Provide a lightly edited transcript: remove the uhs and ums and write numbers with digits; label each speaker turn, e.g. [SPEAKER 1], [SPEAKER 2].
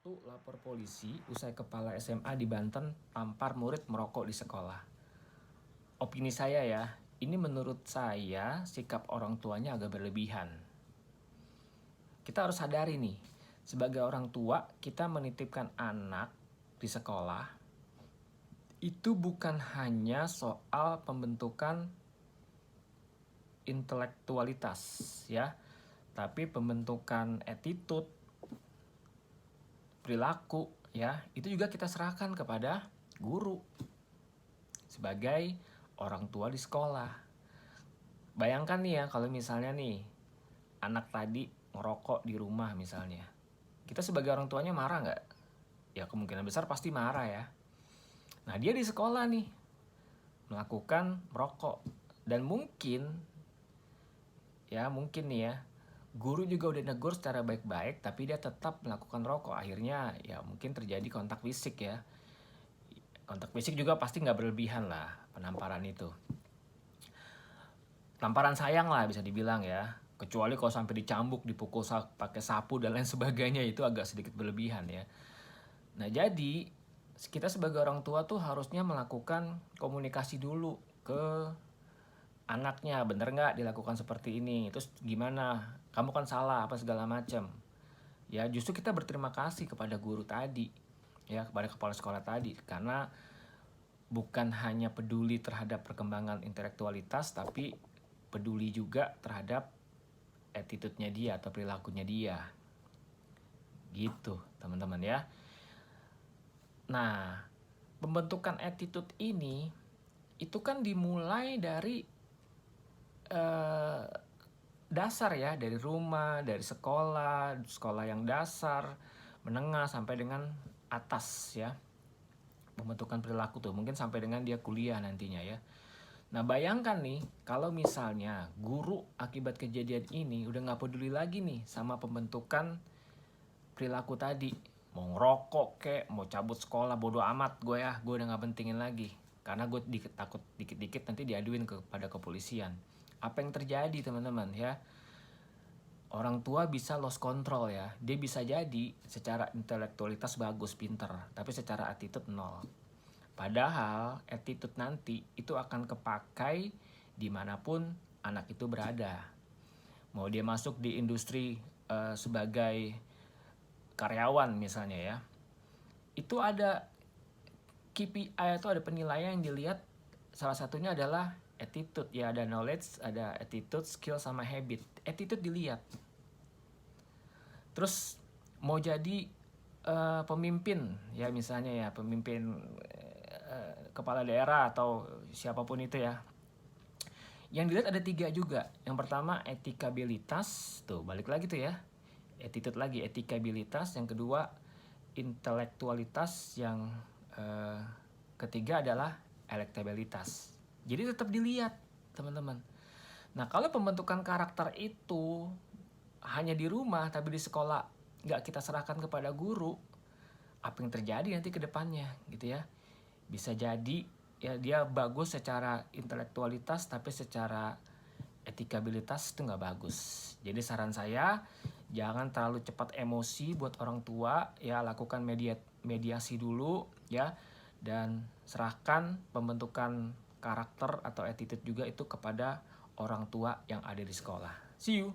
[SPEAKER 1] Satu lapor polisi usai kepala SMA di Banten tampar murid merokok di sekolah. Opini saya ya, ini menurut saya sikap orang tuanya agak berlebihan. Kita harus sadari nih, sebagai orang tua kita menitipkan anak di sekolah itu bukan hanya soal pembentukan intelektualitas ya, tapi pembentukan attitude, perilaku ya, itu juga kita serahkan kepada guru sebagai orang tua di sekolah. Bayangkan nih ya, kalau misalnya nih anak tadi ngerokok di rumah misalnya, kita sebagai orang tuanya marah nggak? Ya kemungkinan besar pasti marah ya. Nah dia di sekolah nih melakukan merokok, dan mungkin nih ya, guru juga udah negur secara baik-baik, tapi dia tetap melakukan rokok. Akhirnya ya mungkin terjadi kontak fisik ya. Kontak fisik juga pasti nggak berlebihan lah penamparan itu. Tamparan sayang lah bisa dibilang ya. Kecuali kalau sampai dicambuk, dipukul pakai sapu dan lain sebagainya, itu agak sedikit berlebihan ya. Nah jadi kita sebagai orang tua tuh harusnya melakukan komunikasi dulu ke anaknya, bener nggak dilakukan seperti ini, terus gimana, kamu kan salah apa segala macam ya. Justru kita berterima kasih kepada guru tadi ya, kepada kepala sekolah tadi, karena bukan hanya peduli terhadap perkembangan intelektualitas, tapi peduli juga terhadap attitude-nya dia atau perilakunya dia gitu teman-teman ya. Nah pembentukan attitude ini itu kan dimulai dari dasar ya, dari rumah, dari sekolah yang dasar, menengah sampai dengan atas ya. Pembentukan perilaku tuh mungkin sampai dengan dia kuliah nantinya ya. Nah bayangkan nih kalau misalnya guru akibat kejadian ini udah nggak peduli lagi nih sama pembentukan perilaku tadi, mau ngerokok kek, mau cabut sekolah, bodo amat gue ya, gue udah nggak pentingin lagi karena gue takut dikit-dikit nanti diaduin kepada kepolisian. Apa yang terjadi teman-teman ya? Orang tua bisa lost control ya. Dia bisa jadi secara intelektualitas bagus, pinter, tapi secara attitude nol. Padahal attitude nanti itu akan kepakai dimanapun anak itu berada. Mau dia masuk di industri sebagai karyawan misalnya ya, itu ada KPI atau ada penilaian yang dilihat, salah satunya adalah attitude ya. Ada knowledge, ada attitude, skill, sama habit. Attitude dilihat. Terus mau jadi pemimpin ya, misalnya ya pemimpin kepala daerah atau siapapun itu ya, yang dilihat ada 3 juga. Yang pertama etikabilitas, tuh balik lagi tuh ya, attitude lagi, etikabilitas. Yang kedua intelektualitas. Yang ketiga adalah elektabilitas. Jadi tetap dilihat teman-teman. Nah kalau pembentukan karakter itu hanya di rumah tapi di sekolah nggak kita serahkan kepada guru, apa yang terjadi nanti ke depannya gitu ya. Bisa jadi ya dia bagus secara intelektualitas tapi secara etikabilitas itu nggak bagus. Jadi saran saya jangan terlalu cepat emosi buat orang tua ya, lakukan mediasi dulu ya, dan serahkan pembentukan karakter atau attitude juga itu kepada orang tua yang ada di sekolah. See you.